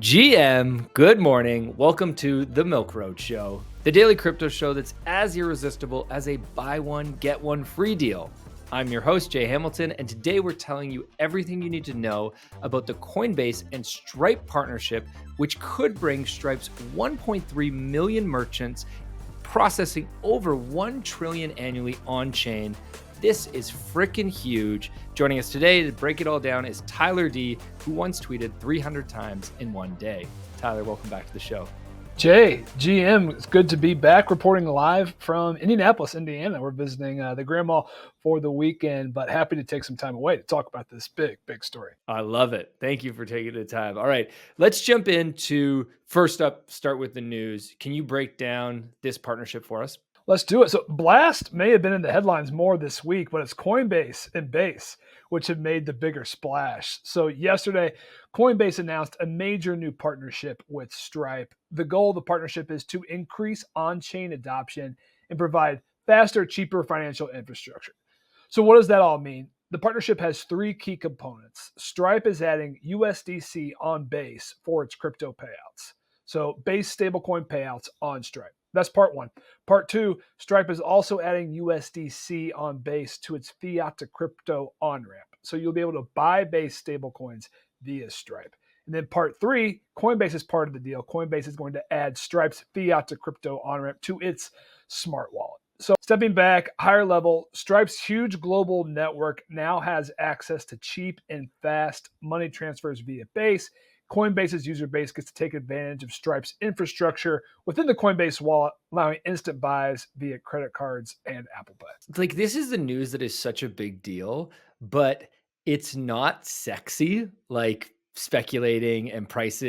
GM, good morning. Welcome to the Milk Road Show, the daily crypto show that's as irresistible as a buy one, get one free deal. I'm your host, Jay Hamilton, and today we're telling you everything you need to know about the Coinbase and Stripe partnership, which could bring Stripe's 1.3 million merchants processing over 1 trillion annually on chain. This is freaking huge. Joining us today to break it all down is Tyler D, who once tweeted 300 times in one day. Tyler, welcome back to the show. Jay, GM, it's good to be back reporting live from Indianapolis, Indiana. We're visiting the grandma for the weekend, but happy to take some time away to talk about this big story. I love it. Thank you for taking the time. All right, let's jump into, first up, start with the news. Can you break down this partnership for us? Let's do it. So Blast may have been in the headlines more this week, but it's Coinbase and Base which have made the bigger splash. So yesterday, Coinbase announced a major new partnership with Stripe. The goal of the partnership is to increase on-chain adoption and provide faster, cheaper financial infrastructure. So what does that all mean? The partnership has three key components. Stripe is adding USDC on Base for its crypto payouts. So Base stablecoin payouts on Stripe. That's part one. Part two, Stripe is also adding USDC on Base to its fiat to crypto on-ramp. So you'll be able to buy Base stablecoins via Stripe. And then part three, Coinbase is part of the deal. Coinbase is going to add Stripe's fiat to crypto on-ramp to its smart wallet. So stepping back, higher level, Stripe's huge global network now has access to cheap and fast money transfers via Base. Coinbase's user base gets to take advantage of Stripe's infrastructure within the Coinbase wallet, allowing instant buys via credit cards and Apple Pay. Like, this is the news that is such a big deal, but it's not sexy like speculating and price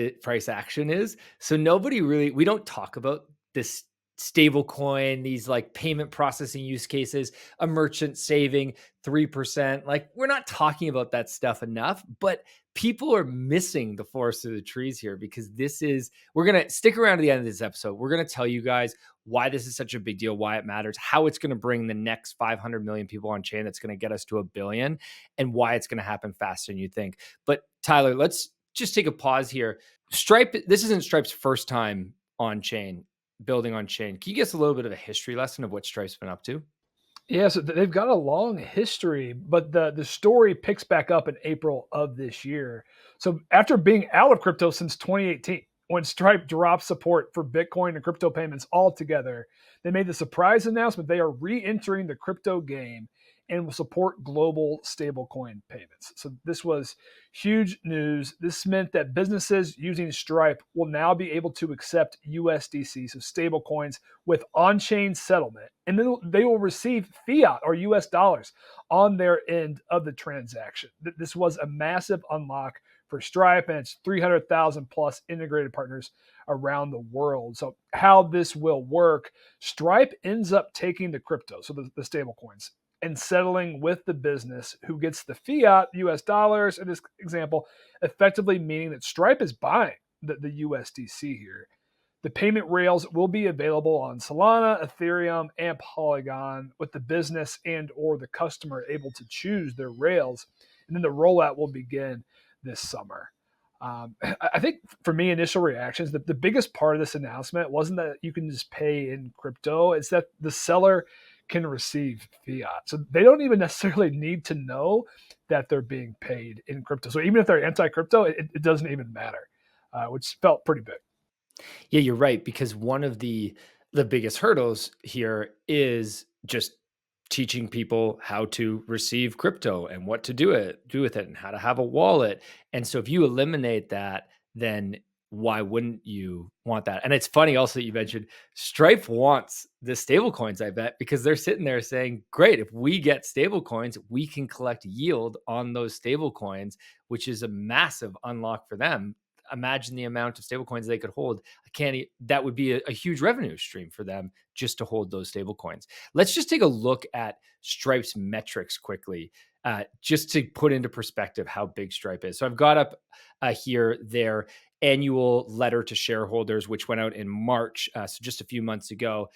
action is. So we don't talk about this stable coin, these like payment processing use cases, a merchant saving 3%. Like, we're not talking about that stuff enough, but people are missing the forest of the trees here, because we're going to stick around to the end of this episode. We're going to tell you guys why this is such a big deal, why it matters, how it's going to bring the next 500 million people on chain that's going to get us to 1 billion, and why it's going to happen faster than you think. But Tyler, let's just take a pause here. Stripe, this isn't Stripe's first time on chain, building on chain. Can you give us a little bit of a history lesson of what Stripe's been up to? Yeah, so they've got a long history, but the story picks back up in April of this year. So after being out of crypto since 2018, when Stripe dropped support for Bitcoin and crypto payments altogether, they made the surprise announcement they are re-entering the crypto game and will support global stablecoin payments. So this was huge news. This meant that businesses using Stripe will now be able to accept USDC, so stablecoins, with on-chain settlement, and then they will receive fiat or US dollars on their end of the transaction. This was a massive unlock for Stripe and its 300,000 plus integrated partners around the world. So how this will work, Stripe ends up taking the crypto, so the stablecoins, and settling with the business who gets the fiat US dollars, in this example, effectively meaning that Stripe is buying the USDC here. The payment rails will be available on Solana, Ethereum, and Polygon, with the business and or the customer able to choose their rails. And then the rollout will begin this summer. I think for me, initial reactions, the biggest part of this announcement wasn't that you can just pay in crypto. It's that the seller can receive fiat. So they don't even necessarily need to know that they're being paid in crypto. So even if they're anti-crypto, it doesn't even matter, which felt pretty big. Yeah, you're right, because one of the biggest hurdles here is just teaching people how to receive crypto and what to do with it and how to have a wallet. And so if you eliminate that, then why wouldn't you want that? And it's funny also that you mentioned Stripe wants the stable coins, I bet, because they're sitting there saying, great, if we get stable coins, we can collect yield on those stable coins, which is a massive unlock for them. Imagine the amount of stable coins they could hold. That would be a huge revenue stream for them just to hold those stable coins. Let's just take a look at Stripe's metrics quickly, just to put into perspective how big Stripe is. So I've got up here their annual letter to shareholders, which went out in March, so just a few months ago.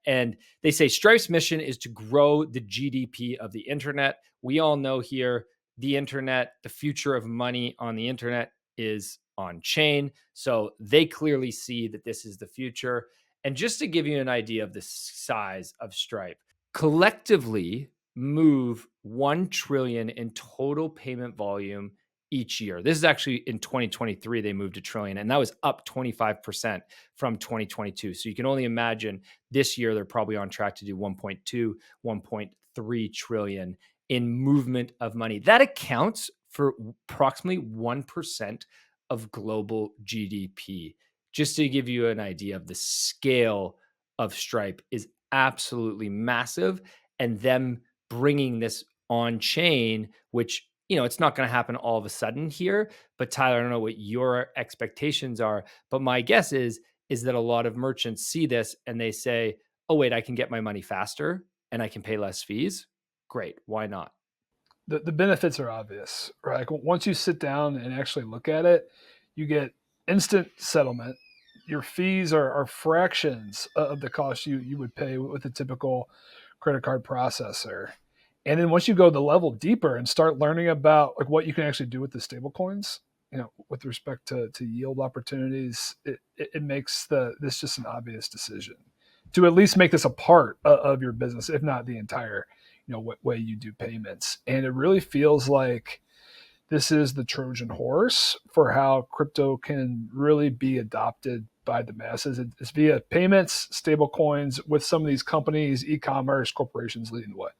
And they say Stripe's mission is to grow the GDP of the internet. We all know here, the internet, the future of money on the internet is on chain. So they clearly see that this is the future. And just to give you an idea of the size of Stripe, collectively move 1 trillion in total payment volume each year. This is actually in 2023, they moved a trillion, and that was up 25% from 2022. So you can only imagine this year, they're probably on track to do 1.2, 1.3 trillion in movement of money. That accounts for approximately 1% of global GDP. Just to give you an idea of the scale of Stripe is absolutely massive, and them bringing this on chain, which it's not going to happen all of a sudden here. But Tyler, I don't know what your expectations are, but my guess is that a lot of merchants see this and they say, "Oh wait, I can get my money faster and I can pay less fees. Great, why not?" The benefits are obvious, right? Like once you sit down and actually look at it, you get instant settlement. Your fees are fractions of the cost you would pay with a typical credit card processor. And then once you go the level deeper and start learning about like what you can actually do with the stable coins, with respect to yield opportunities, it makes this just an obvious decision to at least make this a part of your business, if not the entire, way you do payments. And it really feels like this is the Trojan horse for how crypto can really be adopted by the masses. It's via payments, stable coins, with some of these companies, e-commerce corporations leading the way.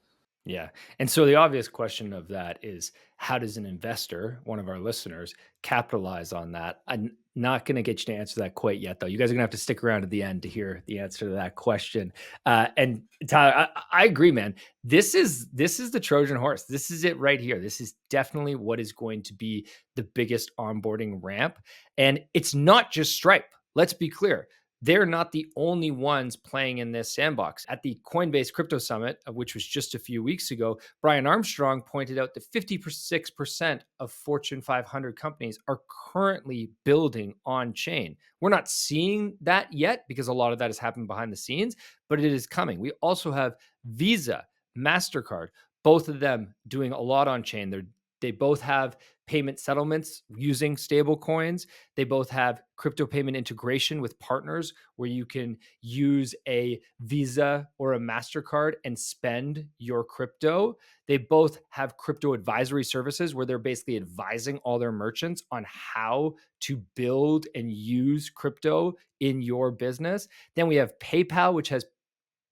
Yeah. And so the obvious question of that is, how does an investor, one of our listeners, capitalize on that? I'm not going to get you to answer that quite yet, though. You guys are going to have to stick around to the end to hear the answer to that question. And Tyler, I agree, man. This is the Trojan horse. This is it right here. This is definitely what is going to be the biggest onboarding ramp. And it's not just Stripe. Let's be clear. They're not the only ones playing in this sandbox. At the Coinbase Crypto Summit, which was just a few weeks ago, Brian Armstrong pointed out that 56% of Fortune 500 companies are currently building on chain. We're not seeing that yet because a lot of that is happening behind the scenes, but it is coming. We also have Visa, MasterCard, both of them doing a lot on chain. They both have payment settlements using stable coins. They both have crypto payment integration with partners where you can use a Visa or a MasterCard and spend your crypto. They both have crypto advisory services where they're basically advising all their merchants on how to build and use crypto in your business. Then we have PayPal, which has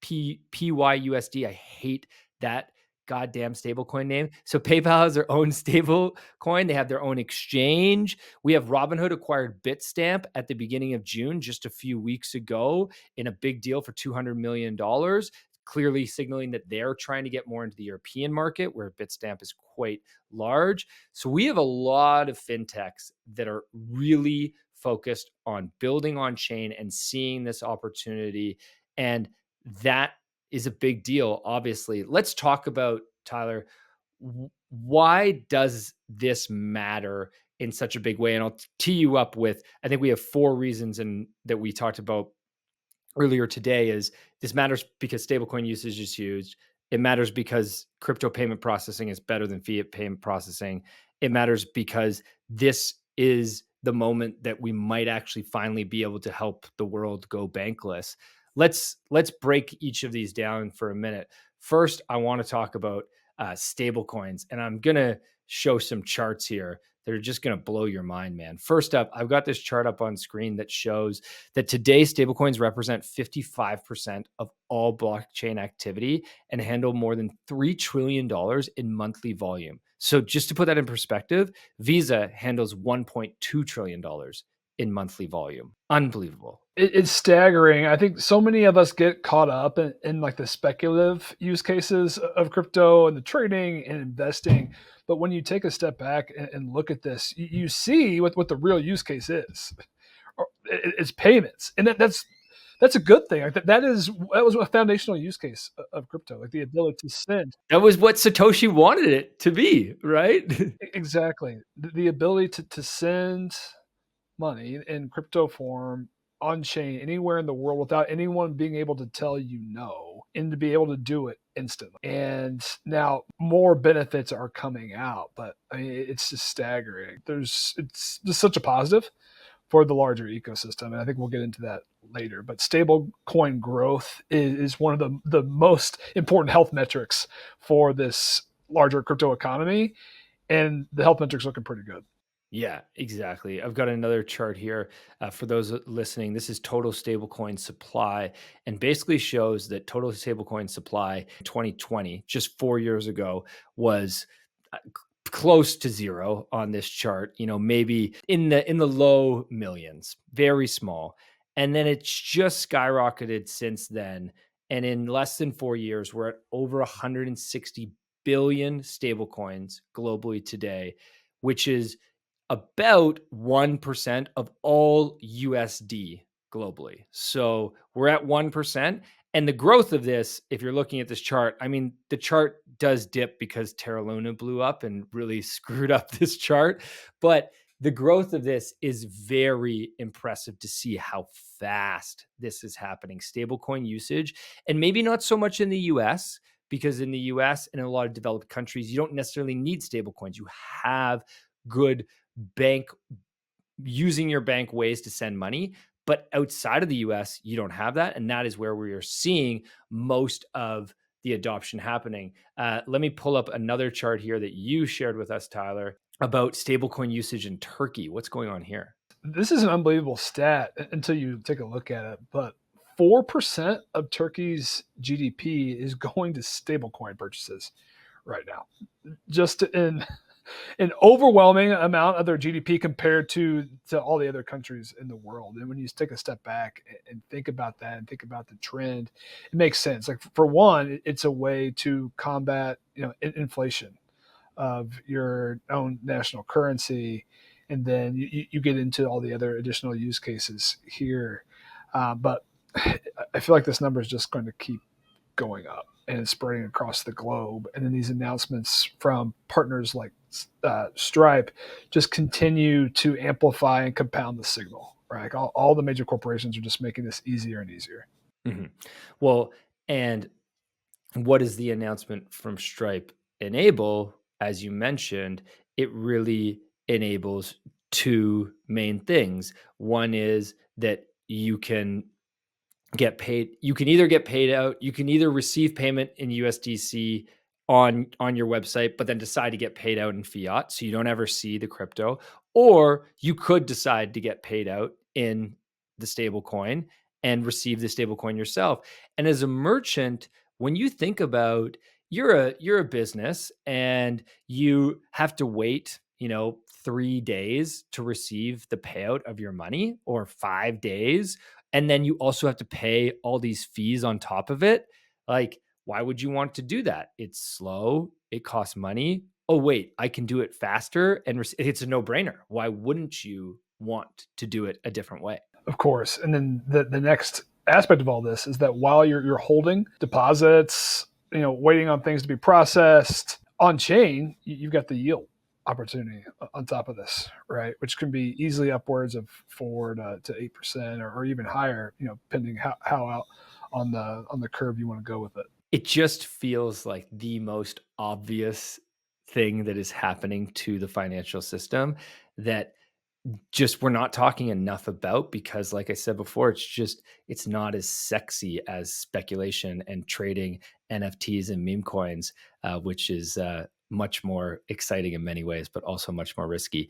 PYUSD. I hate that goddamn stablecoin name. So PayPal has their own stable coin. They have their own exchange. We have Robinhood acquired Bitstamp at the beginning of June, just a few weeks ago, in a big deal for $200 million, clearly signaling that they're trying to get more into the European market where Bitstamp is quite large. So we have a lot of fintechs that are really focused on building on chain and seeing this opportunity. And that is a big deal, obviously. Let's talk about, Tyler, why does this matter in such a big way? And I'll tee you up with, I think we have 4 reasons that we talked about earlier today. Is this matters because stablecoin usage is huge. It matters because crypto payment processing is better than fiat payment processing. It matters because this is the moment that we might actually finally be able to help the world go bankless. Let's break each of these down for a minute. First, I want to talk about stable coins, and I'm going to show some charts here that are just going to blow your mind, man. First up, I've got this chart up on screen that shows that today stablecoins represent 55% of all blockchain activity and handle more than $3 trillion in monthly volume. So just to put that in perspective, Visa handles $1.2 trillion in monthly volume. Unbelievable. It's staggering. I think so many of us get caught up in like the speculative use cases of crypto and the trading and investing. But when you take a step back and look at this, you see what the real use case is. It's payments, and that's a good thing. Like that was a foundational use case of crypto, like the ability to send. That was what Satoshi wanted it to be, right? Exactly, the ability to send money in crypto form on chain anywhere in the world without anyone being able to tell you no, and to be able to do it instantly. And now more benefits are coming out, but I mean, it's just staggering. It's just such a positive for the larger ecosystem. And I think we'll get into that later. But stable coin growth is one of the most important health metrics for this larger crypto economy. And the health metrics looking pretty good. Yeah, exactly. I've got another chart here for those listening. This is total stablecoin supply and basically shows that total stablecoin supply in 2020, just 4 years ago, was close to zero on this chart. Maybe in the low millions, very small. And then it's just skyrocketed since then. And in less than 4 years, we're at over 160 billion stablecoins globally today, which is about 1% of all USD globally. So we're at 1%. And the growth of this, if you're looking at this chart, I mean, the chart does dip because Terra Luna blew up and really screwed up this chart. But the growth of this is very impressive to see how fast this is happening. Stablecoin usage, and maybe not so much in the US, because in the US and in a lot of developed countries, you don't necessarily need stablecoins. You have good bank using your bank ways to send money. But outside of the US, you don't have that. And that is where we are seeing most of the adoption happening. Let me pull up another chart here that you shared with us, Tyler, about stablecoin usage in Turkey. What's going on here? This is an unbelievable stat until you take a look at it. But 4% of Turkey's GDP is going to stablecoin purchases right now. Just in an overwhelming amount of their GDP compared to all the other countries in the world. And when you take a step back and think about that and think about the trend, it makes sense. Like for one, it's a way to combat inflation of your own national currency, and then you get into all the other additional use cases here. But I feel like this number is just going to keep going up and spreading across the globe. And then these announcements from partners like Stripe just continue to amplify and compound the signal, right? Like all the major corporations are just making this easier and easier. Mm-hmm. Well, and what does the announcement from Stripe enable? As you mentioned, it really enables two main things. One is that you can get paid. You can either get paid out, you can either receive payment in USDC on your website, but then decide to get paid out in fiat, so you don't ever see the crypto, or you could decide to get paid out in the stable coin and receive the stable coin yourself. And as a merchant, when you think about you're a business and you have to wait 3 days to receive the payout of your money, or 5 days, and then you also have to pay all these fees on top of it. Like, why would you want to do that? It's slow, it costs money. Oh wait, I can do it faster, and it's a no-brainer. Why wouldn't you want to do it a different way? Of course. And then the next aspect of all this is that while you're holding deposits, waiting on things to be processed on chain, you've got the yield opportunity on top of this, right? Which can be easily upwards of 4 to 8% or even higher, depending how out on the curve you want to go with it. It just feels like the most obvious thing that is happening to the financial system that just we're not talking enough about, because like I said before, it's not as sexy as speculation and trading NFTs and meme coins, which is much more exciting in many ways, but also much more risky.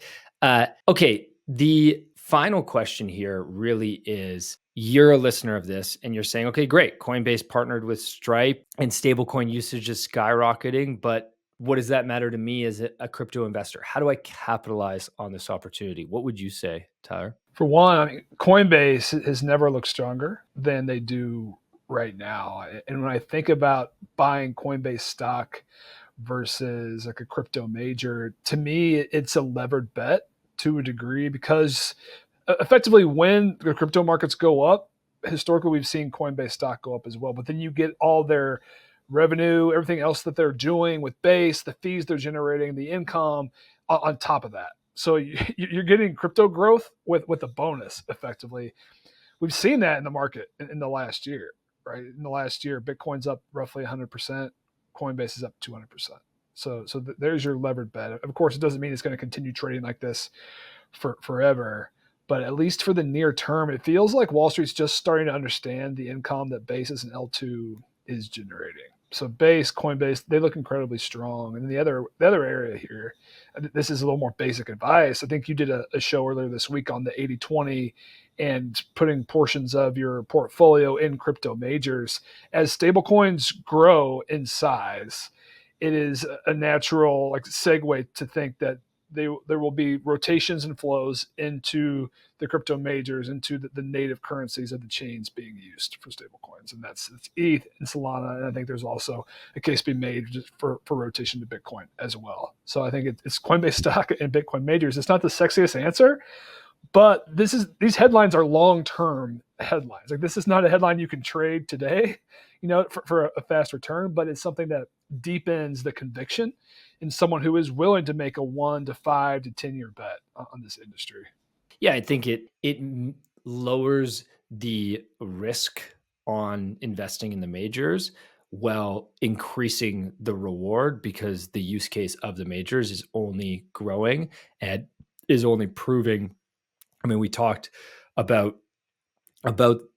Okay, the final question here really is, you're a listener of this and you're saying, okay, great, Coinbase partnered with Stripe and stablecoin usage is skyrocketing, but what does that matter to me as a crypto investor? How do I capitalize on this opportunity? What would you say, Tyler? For one, I mean, Coinbase has never looked stronger than they do right now. And when I think about buying Coinbase stock versus like a crypto major, to me, it's a levered bet to a degree, because effectively when the crypto markets go up, historically we've seen Coinbase stock go up as well. But then you get all their revenue, everything else that they're doing with base, the fees they're generating, the income on top of that. So you're getting crypto growth with a bonus effectively. We've seen that in the market in the last year. right? In the last year, Bitcoin's up roughly 100%. Coinbase is up 200%. So there's your levered bet. Of course, it doesn't mean it's going to continue trading like this for forever, but at least for the near term, it feels like Wall Street's just starting to understand the income that Basis and L2 is generating. So Base, Coinbase, they look incredibly strong. And the other area here, this is a little more basic advice. I think you did a show earlier this week on the 80-20 and putting portions of your portfolio in crypto majors. As stablecoins grow in size, it is a natural like segue to think that there will be rotations and flows into the crypto majors, into the native currencies of the chains being used for stablecoins, and it's ETH and Solana. And I think there's also a case to be made just for rotation to Bitcoin as well. So I think it's Coinbase stock and Bitcoin majors. It's not the sexiest answer, but these headlines are long-term headlines. Like this is not a headline you can trade today, for a fast return, but it's something that deepens the conviction in someone who is willing to make a 1 to 5 to 10-year bet on this industry. Yeah, I think it lowers the risk on investing in the majors while increasing the reward, because the use case of the majors is only growing and is only proving. I mean, we talked about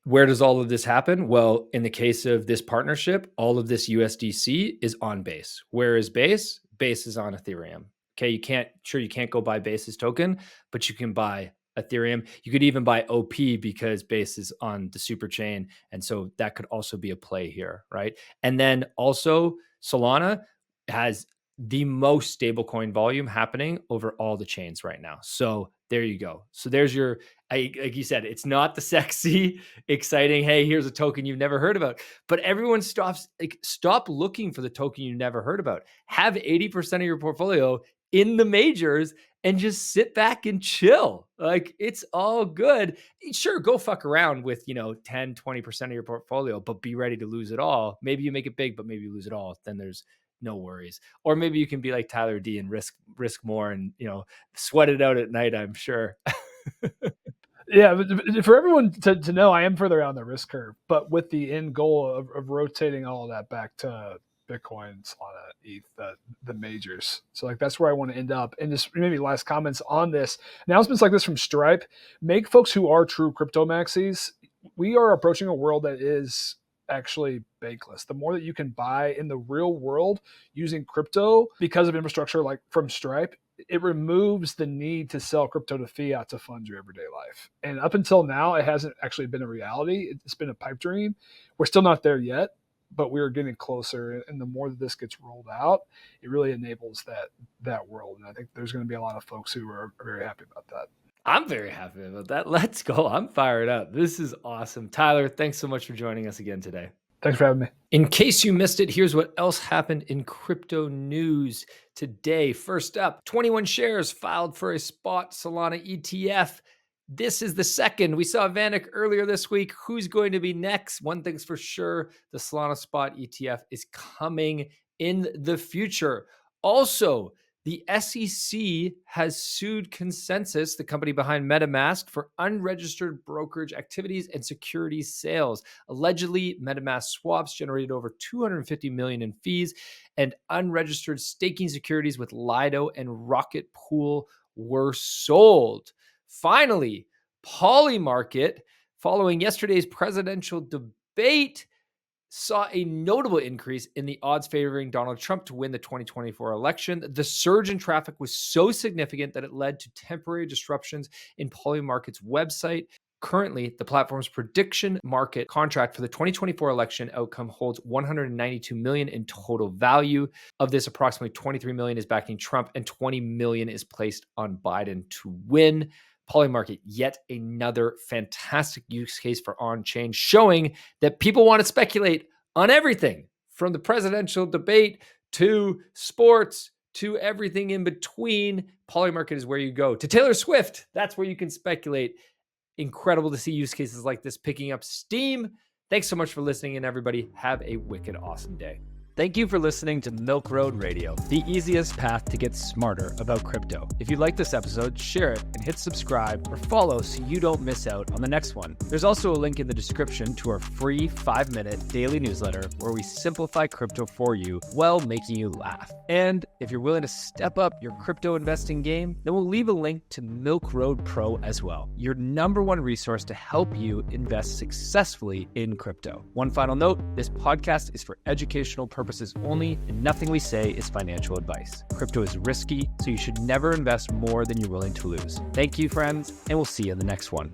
where does all of this happen? Well, in the case of this partnership, all of this USDC is on Base. Where is Base? Base is on Ethereum. Okay, you can't go buy Base's token, but you can buy Ethereum. You could even buy OP because Base is on the super chain. And so that could also be a play here, right? And then also Solana has the most stablecoin volume happening over all the chains right now. So there you go. So there's your, like you said, it's not the sexy, exciting, hey, here's a token you've never heard about. But everyone stop looking for the token you never heard about. Have 80% of your portfolio in the majors and just sit back and chill. Like it's all good. Sure, go fuck around with, 10, 20% of your portfolio, but be ready to lose it all. Maybe you make it big, but maybe you lose it all. Then there's no worries. Or maybe you can be like Tyler D and risk more and, sweat it out at night, I'm sure. Yeah, but for everyone to know, I am further out on the risk curve, but with the end goal of rotating all of that back to Bitcoin, Solana, ETH, the majors. So like that's where I want to end up. And just maybe last comments on this. Announcements like this from Stripe make folks who are true crypto maxis. We are approaching a world that is actually bankless. The more that you can buy in the real world using crypto because of infrastructure like from Stripe, it removes the need to sell crypto to fiat to fund your everyday life. And up until now, it hasn't actually been a reality. It's been a pipe dream. We're still not there yet, but we're getting closer. And the more that this gets rolled out, it really enables that world. And I think there's going to be a lot of folks who are very happy about that. I'm very happy about that. Let's go. I'm fired up. This is awesome. Tyler, thanks so much for joining us again today. Thanks for having me. In case you missed it, here's what else happened in crypto news today. First up, 21 shares filed for a spot Solana ETF. This is the second. We saw Vanek earlier this week. Who's going to be next? One thing's for sure, the Solana spot ETF is coming in the future. Also, the SEC has sued Consensus, the company behind MetaMask, for unregistered brokerage activities and securities sales. Allegedly, MetaMask swaps generated over $250 million in fees, and unregistered staking securities with Lido and Rocket Pool were sold. Finally, Polymarket, following yesterday's presidential debate, saw a notable increase in the odds favoring Donald Trump to win the 2024 election. The surge in traffic was so significant that it led to temporary disruptions in Polymarket's website. Currently, the platform's prediction market contract for the 2024 election outcome holds $192 million in total value. Of this, approximately $23 million is backing Trump and $20 million is placed on Biden to win. Polymarket, yet another fantastic use case for on-chain, showing that people want to speculate on everything from the presidential debate to sports to everything in between. Polymarket is where you go. To Taylor Swift, that's where you can speculate. Incredible to see use cases like this picking up steam. Thanks so much for listening, and everybody have a wicked awesome day. Thank you for listening to Milk Road Radio, the easiest path to get smarter about crypto. If you like this episode, share it and hit subscribe or follow so you don't miss out on the next one. There's also a link in the description to our free 5-minute daily newsletter where we simplify crypto for you while making you laugh. And if you're willing to step up your crypto investing game, then we'll leave a link to Milk Road Pro as well, your #1 resource to help you invest successfully in crypto. One final note, this podcast is for educational purposes only, and nothing we say is financial advice. Crypto is risky, so you should never invest more than you're willing to lose. Thank you, friends, and we'll see you in the next one.